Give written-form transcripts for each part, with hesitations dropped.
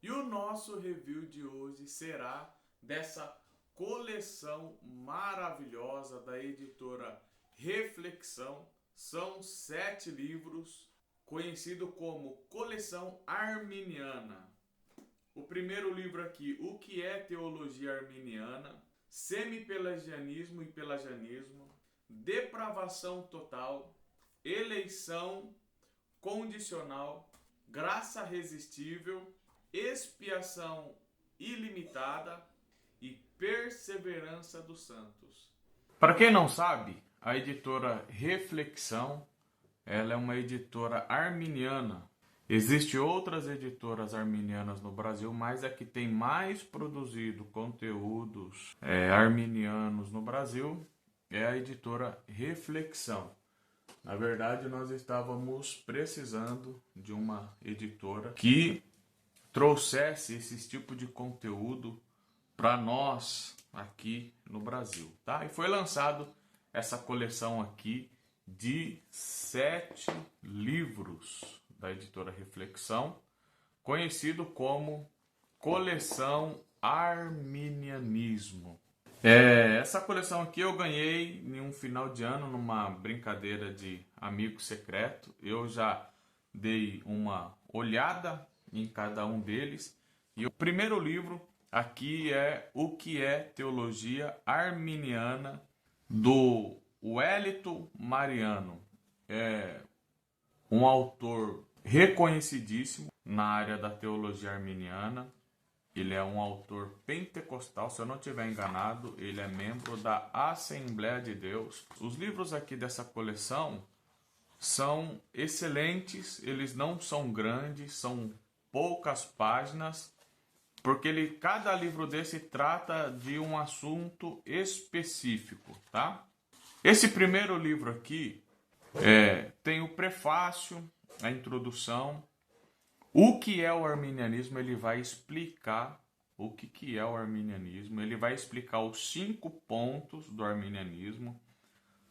E o nosso review de hoje será dessa coleção maravilhosa da editora Reflexão. São 7 livros, conhecido como Coleção Arminiana. O primeiro livro aqui, O que é Teologia Arminiana? Semi-pelagianismo e pelagianismo, Depravação Total, Eleição Condicional, Graça Resistível, Expiação Ilimitada e Perseverança dos Santos. Para quem não sabe, a editora Reflexão, ela é uma editora arminiana. Existem outras editoras arminianas no Brasil, mas a que tem mais produzido conteúdos arminianos no Brasil é a editora Reflexão. Na verdade, nós estávamos precisando de uma editora que trouxesse esse tipo de conteúdo para nós aqui no Brasil, tá? E foi lançado essa coleção aqui de 7 livros da editora Reflexão, conhecido como Coleção Arminianismo. Essa coleção aqui eu ganhei em um final de ano, numa brincadeira de amigo secreto. Eu já dei uma olhada em cada um deles. E o primeiro livro aqui é O que é Teologia Arminiana, do Wellington Mariano. É um autor reconhecidíssimo na área da teologia arminiana. Ele é um autor pentecostal, se eu não estiver enganado, ele é membro da Assembleia de Deus. Os livros aqui dessa coleção são excelentes, eles não são grandes, são poucas páginas, porque cada livro desse trata de um assunto específico, tá? Esse primeiro livro aqui tem o prefácio, a introdução. O que é o arminianismo? Ele vai explicar o que é o arminianismo. Ele vai explicar os 5 pontos do arminianismo: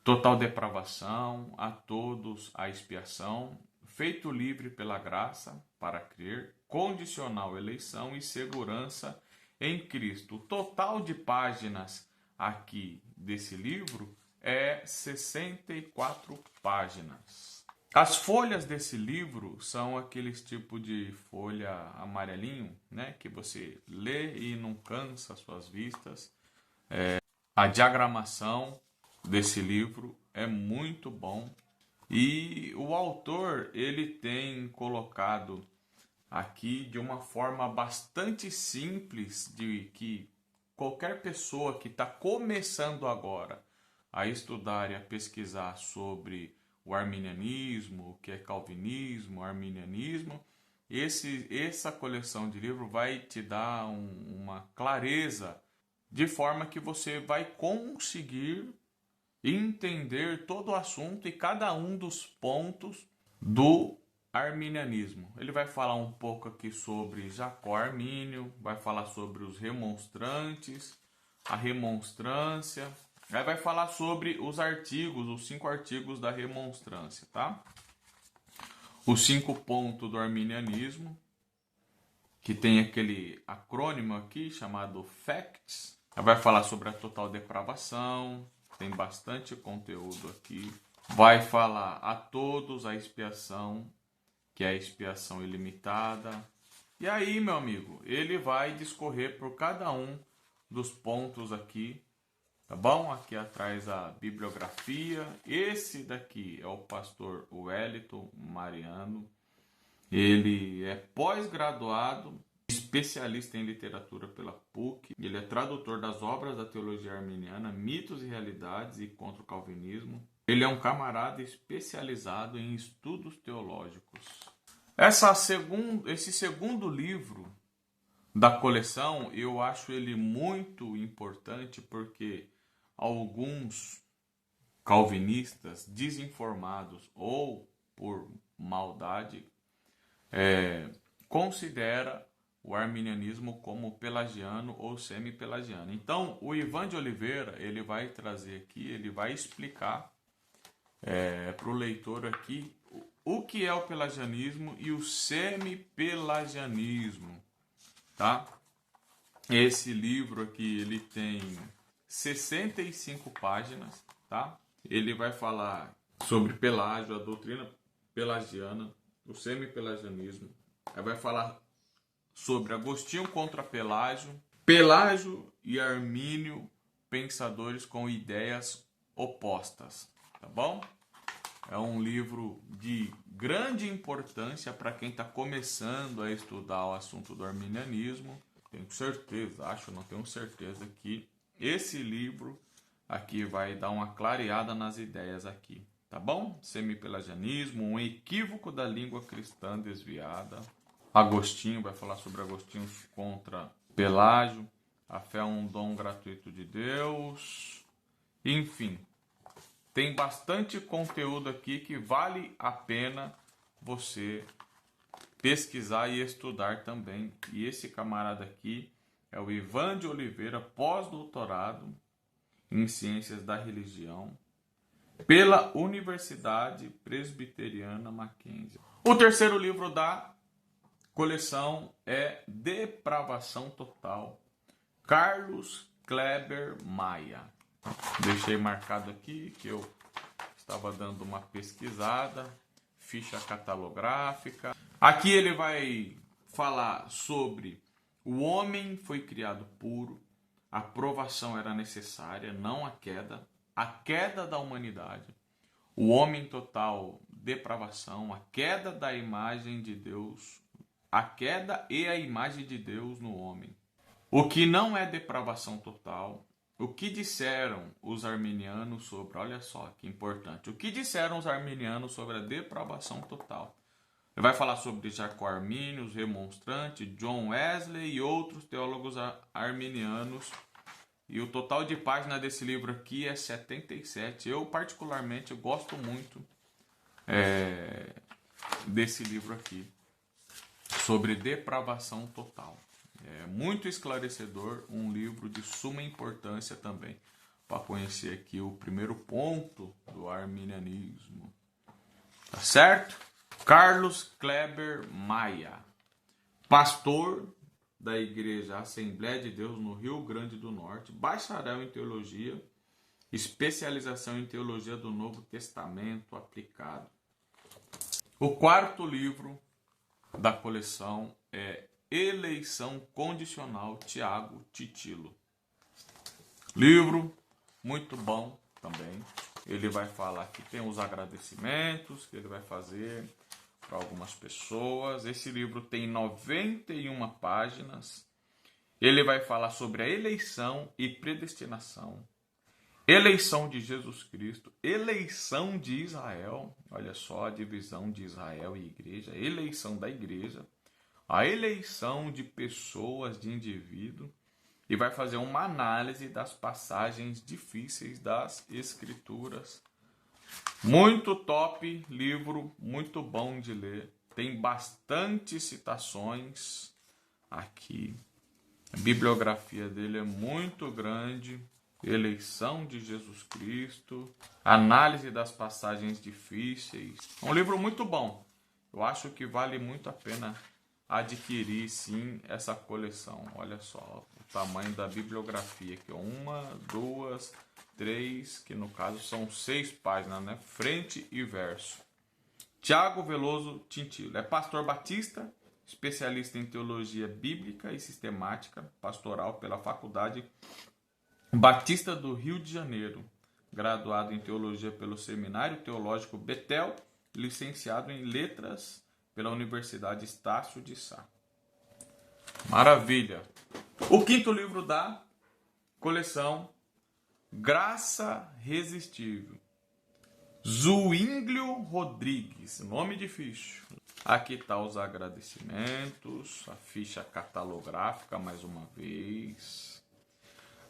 total depravação, a todos a expiação, feito livre pela graça para crer, condicional eleição e segurança em Cristo. O total de páginas aqui desse livro é 64 páginas. As folhas desse livro são aqueles tipo de folha amarelinho, né, que você lê e não cansa as suas vistas. A diagramação desse livro é muito bom e o autor ele tem colocado aqui de uma forma bastante simples, de que qualquer pessoa que está começando agora a estudar e a pesquisar sobre o arminianismo, o que é calvinismo, arminianismo, essa coleção de livros vai te dar uma clareza, de forma que você vai conseguir entender todo o assunto e cada um dos pontos do arminianismo. Ele vai falar um pouco aqui sobre Jacó Armínio, vai falar sobre os remonstrantes, a remonstrância. Aí vai falar sobre os artigos, os 5 artigos da remonstrância, tá? Os 5 pontos do arminianismo, que tem aquele acrônimo aqui chamado FACTS. Aí vai falar sobre a total depravação, tem bastante conteúdo aqui. Vai falar a todos a expiação, que é a expiação ilimitada. E aí, meu amigo, ele vai discorrer por cada um dos pontos aqui. Tá bom? Aqui atrás a bibliografia. Esse daqui é o pastor Wellington Mariano. Ele é pós-graduado, especialista em literatura pela PUC. Ele é tradutor das obras da teologia arminiana, mitos e realidades e contra o calvinismo. Ele é um camarada especializado em estudos teológicos. Esse segundo livro da coleção, eu acho ele muito importante porque alguns calvinistas desinformados ou por maldade considera o arminianismo como pelagiano ou semi-pelagiano. Então, o Ivan de Oliveira, ele vai trazer aqui, ele vai explicar para o leitor aqui o que é o pelagianismo e o semi-pelagianismo. tá? Esse livro aqui, ele tem 65 páginas, tá? Ele vai falar sobre Pelágio, a doutrina pelagiana, o semi-pelagianismo. Aí vai falar sobre Agostinho contra Pelágio, Pelágio e Armínio, pensadores com ideias opostas, tá bom? É um livro de grande importância para quem está começando a estudar o assunto do arminianismo. Tenho certeza, não tenho certeza que esse livro aqui vai dar uma clareada nas ideias aqui, tá bom? Semi-pelagianismo, um equívoco da língua cristã desviada. Agostinho, vai falar sobre Agostinho contra Pelágio. A fé é um dom gratuito de Deus. Enfim, tem bastante conteúdo aqui que vale a pena você pesquisar e estudar também. E esse camarada aqui é o Ivan de Oliveira, pós-doutorado em Ciências da Religião, pela Universidade Presbiteriana Mackenzie. O terceiro livro da coleção é Depravação Total, Carlos Kleber Maia. Deixei marcado aqui que eu estava dando uma pesquisada, ficha catalográfica. Aqui ele vai falar sobre o homem foi criado puro, a provação era necessária, não a queda da humanidade, o homem total, depravação, a queda da imagem de Deus, a queda e a imagem de Deus no homem. O que não é depravação total, o que disseram os arminianos sobre, olha só que importante, o que disseram os arminianos sobre a depravação total. Ele vai falar sobre Jacó Armínio, os remonstrantes, John Wesley e outros teólogos arminianos. E o total de páginas desse livro aqui é 77. Eu particularmente gosto muito desse livro aqui, sobre depravação total. É muito esclarecedor, um livro de suma importância também, para conhecer aqui o primeiro ponto do arminianismo. Tá certo? Carlos Kleber Maia, pastor da Igreja Assembleia de Deus no Rio Grande do Norte, bacharel em teologia, especialização em teologia do Novo Testamento aplicado. O quarto livro da coleção é Eleição Condicional, Tiago Titilo. Livro muito bom também. Ele vai falar que tem os agradecimentos que ele vai fazer para algumas pessoas. Esse livro tem 91 páginas. Ele vai falar sobre a eleição e predestinação, eleição de Jesus Cristo, eleição de Israel. Olha só a divisão de Israel e igreja, eleição da igreja, a eleição de pessoas, de indivíduo, e vai fazer uma análise das passagens difíceis das Escrituras. Muito top, livro muito bom de ler. Tem bastante citações aqui. A bibliografia dele é muito grande. Eleição de Jesus Cristo, análise das passagens difíceis. É um livro muito bom. Eu acho que vale muito a pena adquirir, sim, essa coleção. Olha só o tamanho da bibliografia aqui. 1, 2, 3, que no caso são 6 páginas, né? Frente e verso. Tiago Veloso Tintilo. É pastor batista, especialista em teologia bíblica e sistemática pastoral pela Faculdade Batista do Rio de Janeiro. Graduado em teologia pelo Seminário Teológico Betel, licenciado em letras pela Universidade Estácio de Sá. Maravilha! O quinto livro da coleção, Graça Resistível. Zuínglio Rodrigues, nome difícil. Aqui está os agradecimentos, a ficha catalográfica mais uma vez,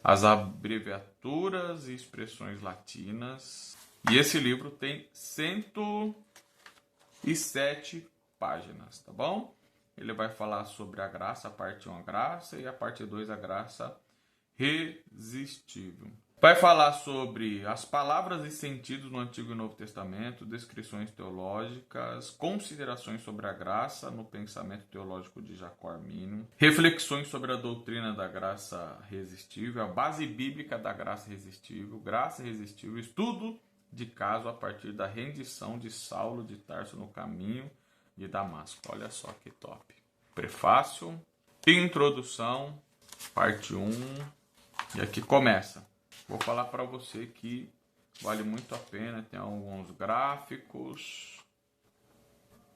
as abreviaturas e expressões latinas. E esse livro tem 107 páginas, tá bom? Ele vai falar sobre a graça, a parte 1, a graça, e a parte 2, a graça resistível. Vai falar sobre as palavras e sentidos no Antigo e Novo Testamento, descrições teológicas, considerações sobre a graça no pensamento teológico de Jacó Armínio, reflexões sobre a doutrina da graça irresistível, a base bíblica da graça irresistível, estudo de caso a partir da rendição de Saulo de Tarso no caminho de Damasco. Olha só que top. Prefácio, introdução, parte 1, e aqui começa. Vou falar para você que vale muito a pena, tem alguns gráficos,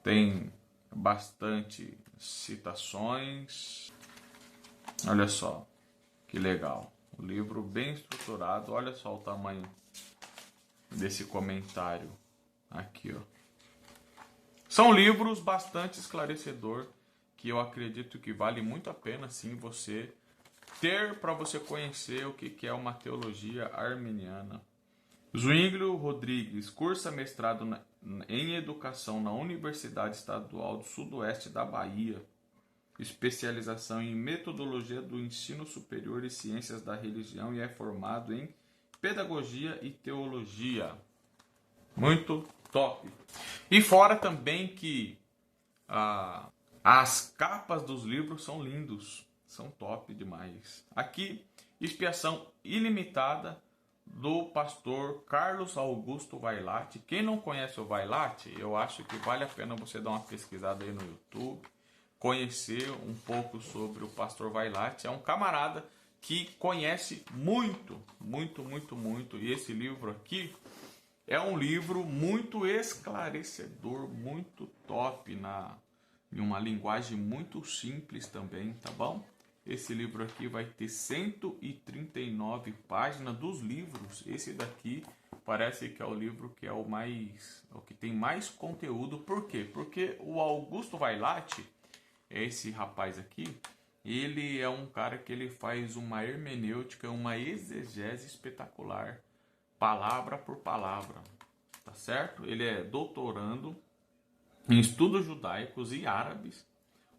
tem bastante citações. Olha só, que legal. O livro bem estruturado, olha só o tamanho desse comentário aqui, ó. São livros bastante esclarecedor, que eu acredito que vale muito a pena sim você ter para você conhecer o que é uma teologia arminiana. Zwinglio Rodrigues cursa mestrado em educação na Universidade Estadual do Sudoeste da Bahia, especialização em metodologia do ensino superior e ciências da religião, e é formado em pedagogia e teologia. Muito top. E fora também que as capas dos livros são lindos. São top demais. Aqui, Expiação Ilimitada, do pastor Carlos Augusto Vailate. Quem não conhece o Vailate, eu acho que vale a pena você dar uma pesquisada aí no YouTube, conhecer um pouco sobre o pastor Vailate. É um camarada que conhece muito. E esse livro aqui é um livro muito esclarecedor, muito top, em uma linguagem muito simples também, tá bom? Esse livro aqui vai ter 139 páginas dos livros. Esse daqui parece que é o livro que é o que tem mais conteúdo. Por quê? Porque o Augusto Vailate, esse rapaz aqui, ele é um cara que ele faz uma hermenêutica, uma exegese espetacular, palavra por palavra, tá certo? Ele é doutorando em estudos judaicos e árabes,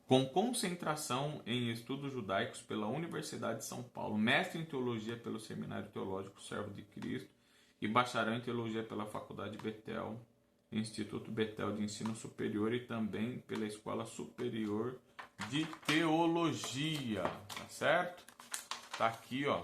com concentração em estudos judaicos pela Universidade de São Paulo, mestre em teologia pelo Seminário Teológico Servo de Cristo e bacharel em teologia pela Faculdade Betel, Instituto Betel de Ensino Superior, e também pela Escola Superior de Teologia, tá certo? Tá aqui, ó.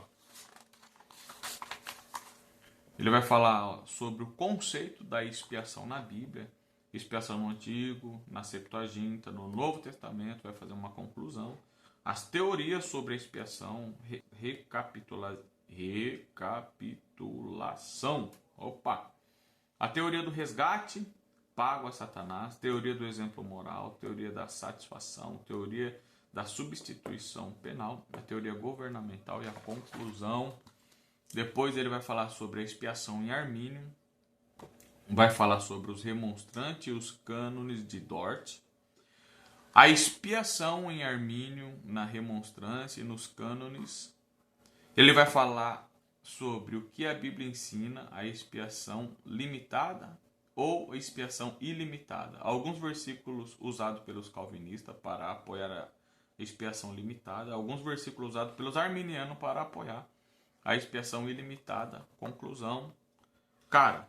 Ele vai falar sobre o conceito da expiação na Bíblia, expiação no Antigo, na Septuaginta, no Novo Testamento, vai fazer uma conclusão. As teorias sobre a expiação, recapitulação. Opa! A teoria do resgate, pago a Satanás, teoria do exemplo moral, teoria da satisfação, teoria da substituição penal, a teoria governamental e a conclusão. Depois ele vai falar sobre a expiação em Armínio, vai falar sobre os remonstrantes e os cânones de Dort, a expiação em Armínio, na remonstrância e nos cânones. Ele vai falar sobre o que a Bíblia ensina, a expiação limitada ou expiação ilimitada. Alguns versículos usados pelos calvinistas para apoiar a expiação limitada, alguns versículos usados pelos arminianos para apoiar a expiação ilimitada. Conclusão. Cara,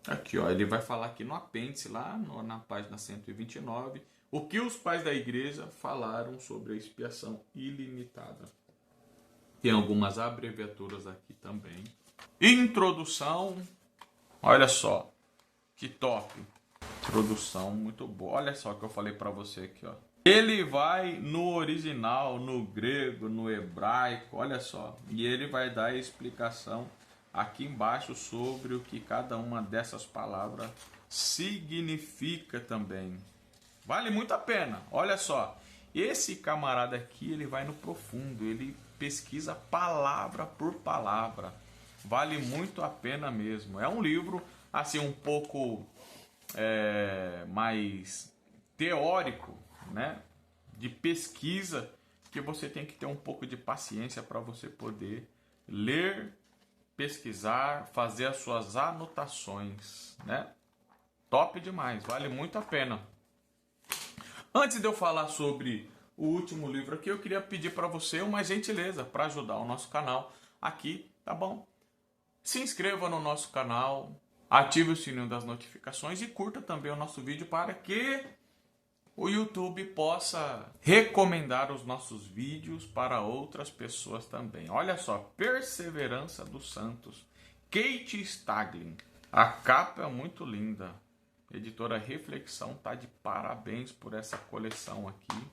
aqui, ó, ele vai falar aqui no apêndice, lá na página 129, o que os pais da igreja falaram sobre a expiação ilimitada. Tem algumas abreviaturas aqui também. Introdução, olha só, que top. Introdução muito boa. Olha só o que eu falei para você aqui, ó. Ele vai no original, no grego, no hebraico, olha só. E ele vai dar a explicação aqui embaixo sobre o que cada uma dessas palavras significa também. Vale muito a pena. Olha só. Esse camarada aqui, ele vai no profundo. Ele pesquisa palavra por palavra. Vale muito a pena mesmo. É um livro, assim, um pouco mais teórico, né? De pesquisa, que você tem que ter um pouco de paciência para você poder ler, pesquisar, fazer as suas anotações, né? Top demais, vale muito a pena. Antes de eu falar sobre o último livro aqui, eu queria pedir para você uma gentileza para ajudar o nosso canal aqui. tá bom? Se inscreva no nosso canal, ative o sininho das notificações e curta também o nosso vídeo para que o YouTube possa recomendar os nossos vídeos para outras pessoas também. Olha só, Perseverança dos Santos, Kate Staglin. A capa é muito linda. Editora Reflexão tá de parabéns por essa coleção aqui.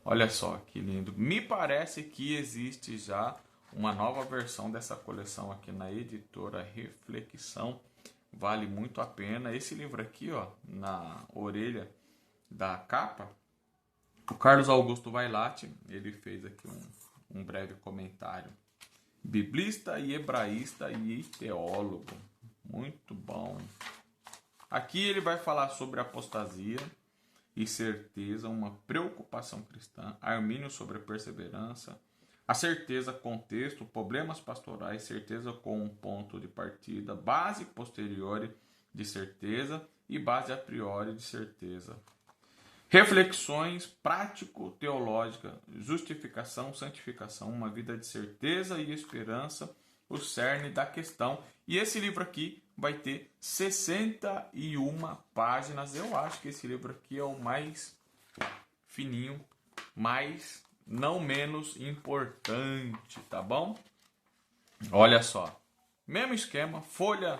Olha só que lindo. Me parece que existe já uma nova versão dessa coleção aqui na Editora Reflexão. Vale muito a pena. Esse livro aqui, ó, na orelha da capa, o Carlos Augusto Vailate, ele fez aqui um breve comentário. Biblista e hebraísta e teólogo. Muito bom. Aqui ele vai falar sobre apostasia e certeza, uma preocupação cristã. Armínio sobre a perseverança. A certeza, contexto, problemas pastorais, certeza com um ponto de partida, base posteriori de certeza e base a priori de certeza. Reflexões prático-teológica, justificação, santificação, uma vida de certeza e esperança, o cerne da questão. E esse livro aqui vai ter 61 páginas. Eu acho que esse livro aqui é o mais fininho, mas não menos importante, tá bom? Olha só, mesmo esquema, folha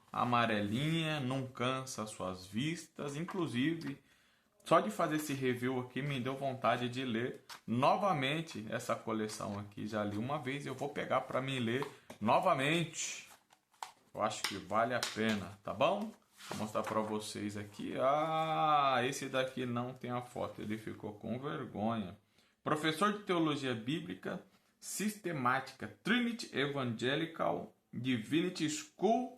amarelinha, não cansa suas vistas, inclusive só de fazer esse review aqui me deu vontade de ler novamente essa coleção aqui. Já li uma vez e eu vou pegar para mim ler novamente. Eu acho que vale a pena, tá bom? Vou mostrar para vocês aqui. Ah, esse daqui não tem a foto, ele ficou com vergonha. Professor de Teologia Bíblica Sistemática, Trinity Evangelical Divinity School,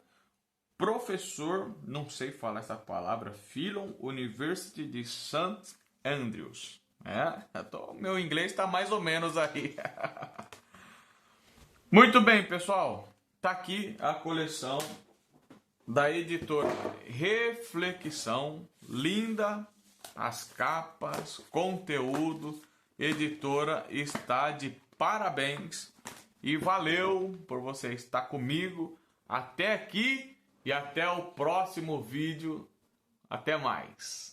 professor, não sei falar essa palavra, Philon University de St. Andrews. Meu inglês está mais ou menos aí. Muito bem, pessoal. Tá aqui a coleção da editora Reflexão. Linda, as capas, conteúdo. Editora está de parabéns. E valeu por você estar comigo até aqui. E até o próximo vídeo. Até mais.